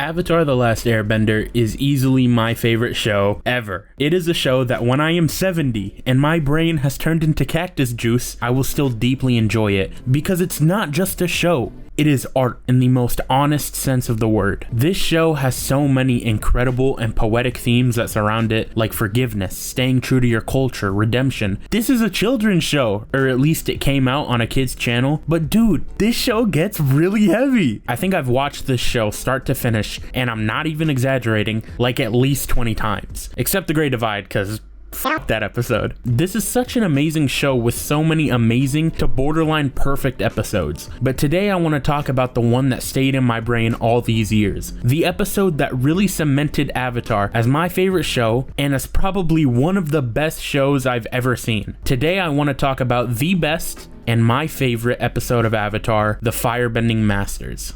Avatar: The Last Airbender is easily my favorite show ever. It is a show that when I am 70 and my brain has turned into cactus juice, I will still deeply enjoy it because it's not just a show. It is art in the most honest sense of the word. This show has so many incredible and poetic themes that surround it, like forgiveness, staying true to your culture, redemption. This is a children's show, or at least it came out on a kid's channel, but dude, this show gets really heavy. I think I've watched this show start to finish, and I'm not even exaggerating, like at least 20 times. Except The Great Divide, cause fuck that episode. This is such an amazing show with so many amazing to borderline perfect episodes. But today I want to talk about the one that stayed in my brain all these years. The episode that really cemented Avatar as my favorite show and as probably one of the best shows I've ever seen. Today I want to talk about the best and my favorite episode of Avatar, the Firebending Masters.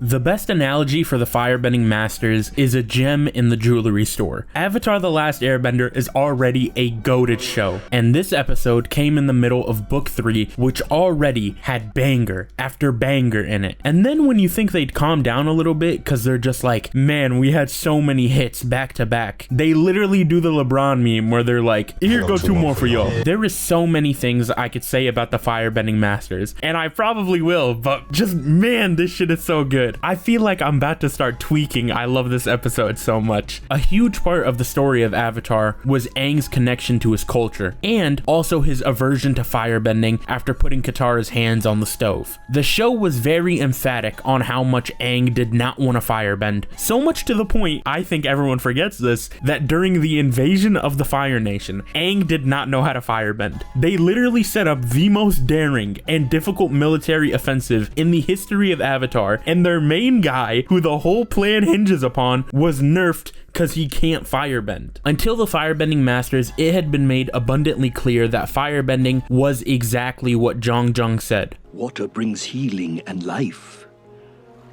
The best analogy for the Firebending Masters is a gem in the jewelry store. Avatar: The Last Airbender is already a goated show, and this episode came in the middle of book 3, which already had banger after banger in it. And then when you think they'd calm down a little bit, cause they're just like, man, we had so many hits back to back. They literally do the LeBron meme where they're like, here go 2 more for y'all. There is so many things I could say about the Firebending Masters, and I probably will, but just man, this shit is so good. I feel like I'm about to start tweaking. I love this episode so much. A huge part of the story of Avatar was Aang's connection to his culture, and also his aversion to firebending after putting Katara's hands on the stove. The show was very emphatic on how much Aang did not want to firebend, so much to the point, I think everyone forgets this, that during the invasion of the Fire Nation, Aang did not know how to firebend. They literally set up the most daring and difficult military offensive in the history of Avatar, and their main guy, who the whole plan hinges upon, was nerfed because he can't firebend. Until the Firebending Masters, it had been made abundantly clear that firebending was exactly what Zhang said. Water brings healing and life,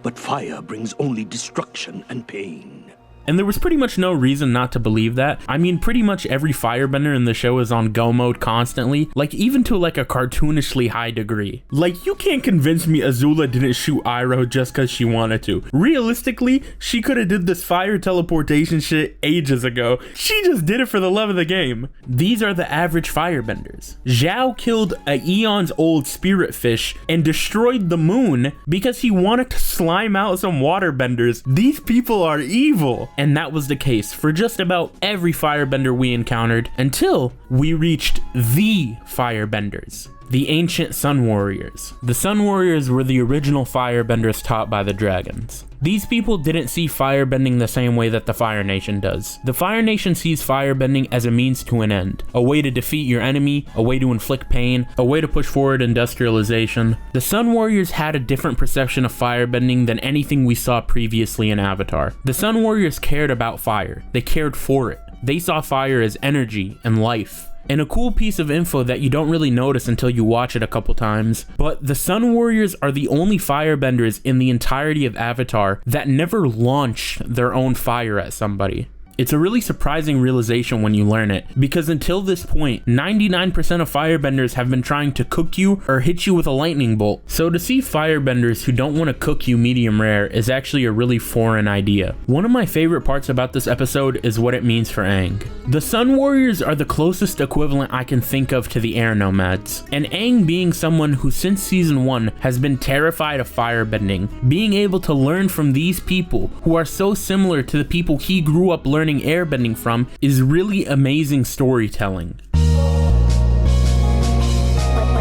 but fire brings only destruction and pain. And there was pretty much no reason not to believe that. I mean, pretty much every firebender in the show is on go mode constantly, like even to like a cartoonishly high degree. Like, you can't convince me Azula didn't shoot Iroh just because she wanted to. Realistically, she could have did this fire teleportation shit ages ago. She just did it for the love of the game. These are the average firebenders. Zhao killed a eons old spirit fish and destroyed the moon because he wanted to slime out some waterbenders. These people are evil. And that was the case for just about every firebender we encountered until we reached the firebenders. The ancient Sun Warriors. The Sun Warriors were the original firebenders taught by the dragons. These people didn't see firebending the same way that the Fire Nation does. The Fire Nation sees firebending as a means to an end, a way to defeat your enemy, a way to inflict pain, a way to push forward industrialization. The Sun Warriors had a different perception of firebending than anything we saw previously in Avatar. The Sun Warriors cared about fire. They cared for it. They saw fire as energy and life. And a cool piece of info that you don't really notice until you watch it a couple times, but the Sun Warriors are the only firebenders in the entirety of Avatar that never launch their own fire at somebody. It's a really surprising realization when you learn it, because until this point, 99% of firebenders have been trying to cook you or hit you with a lightning bolt. So to see firebenders who don't want to cook you medium rare is actually a really foreign idea. One of my favorite parts about this episode is what it means for Aang. The Sun Warriors are the closest equivalent I can think of to the air nomads, and Aang being someone who since season 1 has been terrified of firebending, being able to learn from these people who are so similar to the people he grew up learning airbending from is really amazing storytelling.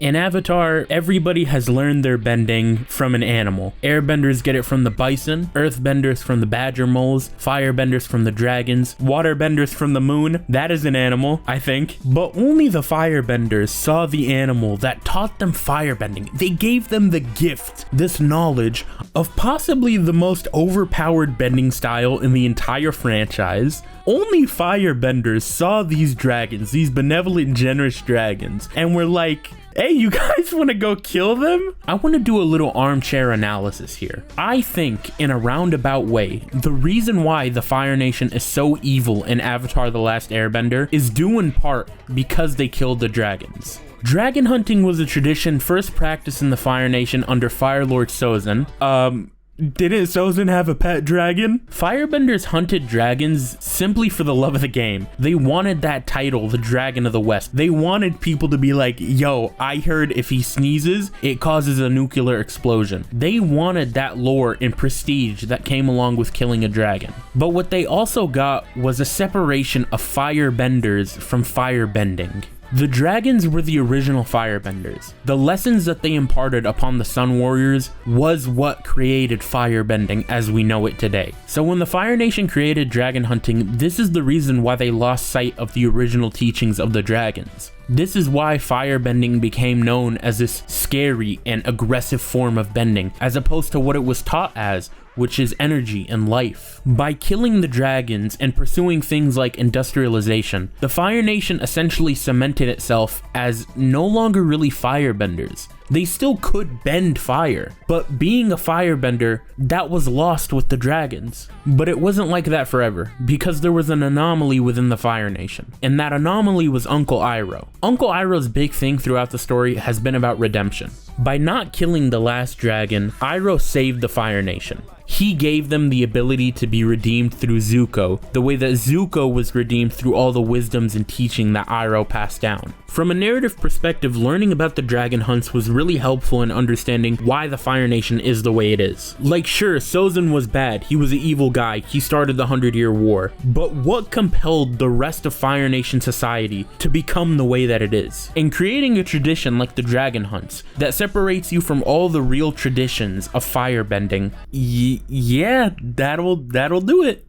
In Avatar, everybody has learned their bending from an animal. Airbenders get it from the bison, earthbenders from the badger moles, firebenders from the dragons, waterbenders from the moon. That is an animal, I think. But only the firebenders saw the animal that taught them firebending. They gave them the gift, this knowledge of possibly the most overpowered bending style in the entire franchise. Only firebenders saw these dragons, these benevolent, generous dragons, and were like, hey, you guys want to go kill them? I want to do a little armchair analysis here. I think, in a roundabout way, the reason why the Fire Nation is so evil in Avatar: The Last Airbender is due in part because they killed the dragons. Dragon hunting was a tradition first practiced in the Fire Nation under Fire Lord Sozin. Didn't Sozin have a pet dragon? Firebenders hunted dragons simply for the love of the game. They wanted that title, the Dragon of the West. They wanted people to be like, yo, I heard if he sneezes, it causes a nuclear explosion. They wanted that lore and prestige that came along with killing a dragon. But what they also got was a separation of firebenders from firebending. The dragons were the original firebenders. The lessons that they imparted upon the Sun Warriors was what created firebending as we know it today. So when the Fire Nation created dragon hunting, this is the reason why they lost sight of the original teachings of the dragons. This is why firebending became known as this scary and aggressive form of bending, as opposed to what it was taught as, which is energy and life. By killing the dragons and pursuing things like industrialization, the Fire Nation essentially cemented itself as no longer really firebenders. They still could bend fire, but being a firebender, that was lost with the dragons. But it wasn't like that forever, because there was an anomaly within the Fire Nation, and that anomaly was Uncle Iroh. Uncle Iroh's big thing throughout the story has been about redemption. By not killing the last dragon, Iroh saved the Fire Nation. He gave them the ability to be redeemed through Zuko, the way that Zuko was redeemed through all the wisdoms and teaching that Iroh passed down. From a narrative perspective, learning about the dragon hunts was really helpful in understanding why the Fire Nation is the way it is. Like, sure, Sozin was bad, he was an evil guy, he started the 100-Year War, but what compelled the rest of Fire Nation society to become the way that it is? In creating a tradition like the dragon hunts that separates you from all the real traditions of firebending, yeah, that'll do it.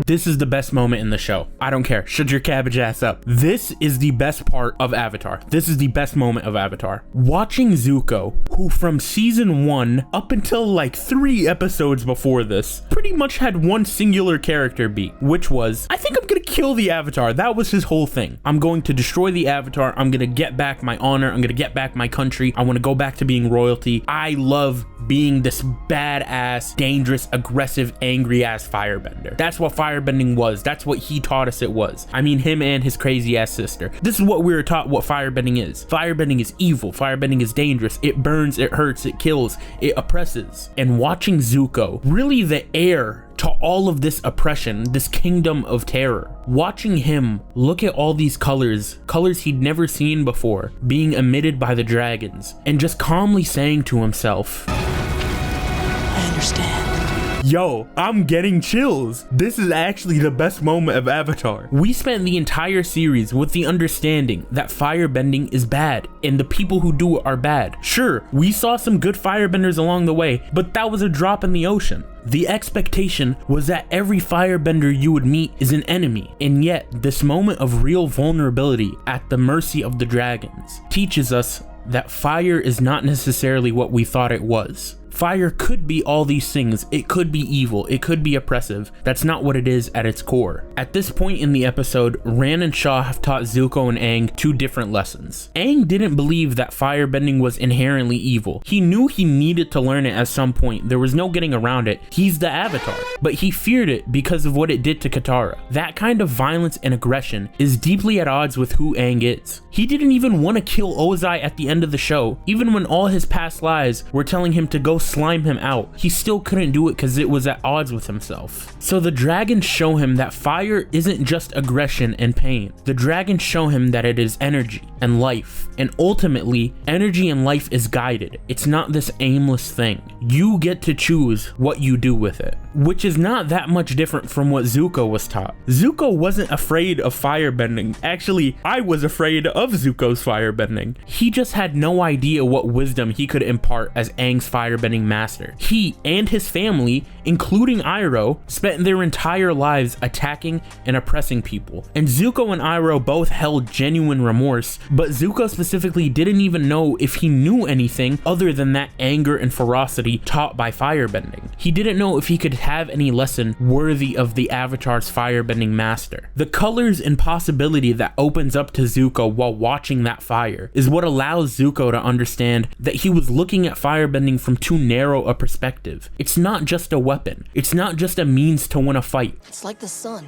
This is the best moment in the show. I don't care. Shut your cabbage ass up. This is the best part of Avatar. This is the best moment of Avatar. Watching Zuko, who from season 1 up until like 3 episodes before this, pretty much had one singular character beat, which was, I think I'm gonna kill the Avatar. That was his whole thing. I'm going to destroy the Avatar. I'm gonna get back my honor. I'm gonna get back my country. I want to go back to being royalty. I love being this badass, dangerous, aggressive, angry ass firebender. That's what firebending was. That's what he taught us it was. I mean, him and his crazy ass sister. This is what we were taught what firebending is. Firebending is evil. Firebending is dangerous. It burns, it hurts, it kills, it oppresses. And watching Zuko, really the heir to all of this oppression, this kingdom of terror. Watching him look at all these colors he'd never seen before, being emitted by the dragons, and just calmly saying to himself, I understand. Yo, I'm getting chills. This is actually the best moment of Avatar. We spent the entire series with the understanding that firebending is bad and the people who do it are bad. Sure, we saw some good firebenders along the way, but that was a drop in the ocean. The expectation was that every firebender you would meet is an enemy, and yet this moment of real vulnerability at the mercy of the dragons teaches us that fire is not necessarily what we thought it was. Fire could be all these things. It could be evil. It could be oppressive. That's not what it is at its core. At this point in the episode, Ran and Shaw have taught Zuko and Aang 2 different lessons. Aang didn't believe that firebending was inherently evil. He knew he needed to learn it at some point. There was no getting around it. He's the Avatar. But he feared it because of what it did to Katara. That kind of violence and aggression is deeply at odds with who Aang is. He didn't even want to kill Ozai at the end of the show. Even when all his past lives were telling him to go slime him out, he still couldn't do it because it was at odds with himself. So the dragons show him that fire isn't just aggression and pain. The dragons show him that it is energy and life, and ultimately energy and life is guided. It's not this aimless thing. You get to choose what you do with it, which is not that much different from what Zuko was taught. Zuko wasn't afraid of firebending. Actually, I was afraid of Zuko's firebending. He just had no idea what wisdom he could impart as Aang's firebending master. He and his family, including Iroh, spent their entire lives attacking and oppressing people. And Zuko and Iroh both held genuine remorse, but Zuko specifically didn't even know if he knew anything other than that anger and ferocity taught by firebending. He didn't know if he could have any lesson worthy of the Avatar's firebending master. The colors and possibility that opens up to Zuko while watching that fire is what allows Zuko to understand that he was looking at firebending from too narrow a perspective. It's not just a weapon. It's not just a means to win a fight. It's like the sun,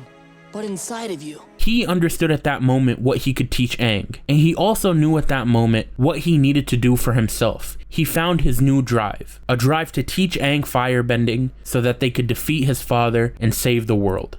but inside of you. He understood at that moment what he could teach Aang, and he also knew at that moment what he needed to do for himself. He found his new drive, a drive to teach Aang firebending so that they could defeat his father and save the world.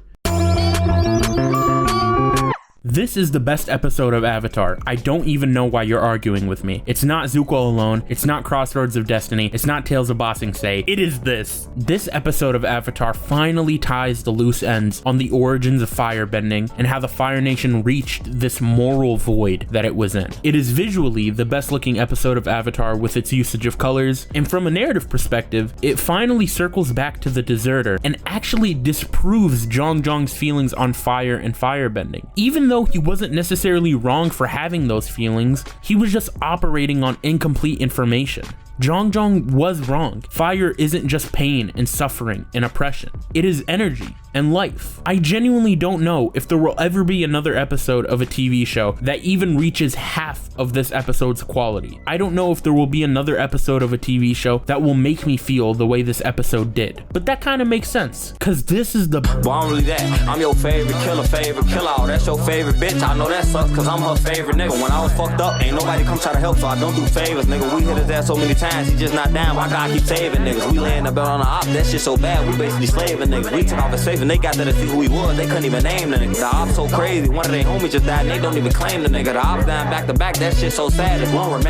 This is the best episode of Avatar. I don't even know why you're arguing with me. It's not Zuko alone. It's not Crossroads of Destiny. It's not Tales of Ba Sing Se. It is this. This episode of Avatar finally ties the loose ends on the origins of firebending and how the Fire Nation reached this moral void that it was in. It is visually the best looking episode of Avatar with its usage of colors, and from a narrative perspective, it finally circles back to the deserter and actually disproves Zhong's feelings on fire and firebending. Even though he wasn't necessarily wrong for having those feelings, he was just operating on incomplete information. Zhong was wrong. Fire isn't just pain and suffering and oppression. It is energy and life. I genuinely don't know if there will ever be another episode of a TV show that even reaches half of this episode's quality. I don't know if there will be another episode of a TV show that will make me feel the way this episode did. But that kind of makes sense, cause this is the Well, I'm really that. I'm your favorite killer. That's your favorite bitch. I know that sucks, cause I'm her favorite nigga. When I was fucked up, ain't nobody come try to help, so I don't do favors, nigga. We hit his ass so many times, he just not down. Why God keep saving niggas? We laying the belt on the op, that shit so bad, we basically slaving niggas. We took off his safe and they got there to see who he was, they couldn't even name the nigga. The op so crazy, one of their homies just died and they don't even claim the nigga. The op dying back to back, that shit so sad, it's one remain.